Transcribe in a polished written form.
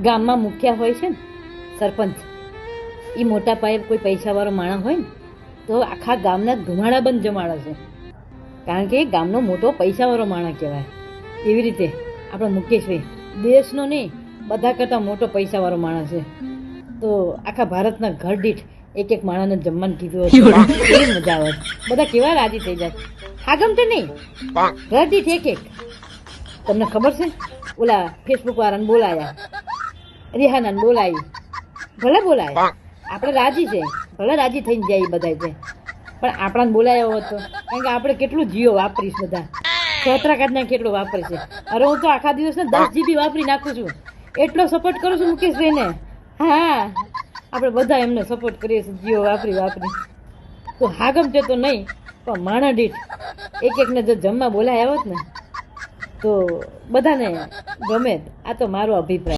ગામમાં મુખ્યા હોય છે ને સરપંચ, એ મોટા પાયે કોઈ પૈસાવાળો માણસ હોય ને તો આખા ગામના ધુમાડાબંધ જમાડે છે, કારણ કે ગામનો મોટો પૈસાવાળો માણસ કહેવાય. એવી રીતે આપણો મુકેશભાઈ દેશનો નહીં, બધા કરતાં મોટો પૈસાવાળો માણસ છે. તો આખા ભારતના ઘર દીઠ એક એક માણસને જમવાનું કીધું હતું. કેવી મજા આવે, બધા કેવા રાજી થઈ જાય. હા ગમતે નહીં, ઘર દીઠ એક એક. તમને ખબર છે ઓલા ફેસબુક વાળાને બોલાયા, રિહાનાને બોલાવી, ભલે બોલાય, આપણે રાજી છે, ભલે રાજી થઈને જાય બધા છે, પણ આપણાને બોલાયો હતો કારણ કે આપણે કેટલું જીઓ વાપરીશ, બધા સતરા કાઢના કેટલું વાપરે છે. અરે હું તો આખા દિવસને 10 GB વાપરી નાખું છું, એટલો સપોર્ટ કરું છું મુકેશભાઈને. હા, આપણે બધા એમને સપોર્ટ કરીએ છીએ જીઓ વાપરી વાપરી. તો હા ગમતે તો નહીં, પણ માણા દીઠ એક એકને જો જમવા બોલાય આવત ને તો બધાને ગમે. આ તો મારો અભિપ્રાય.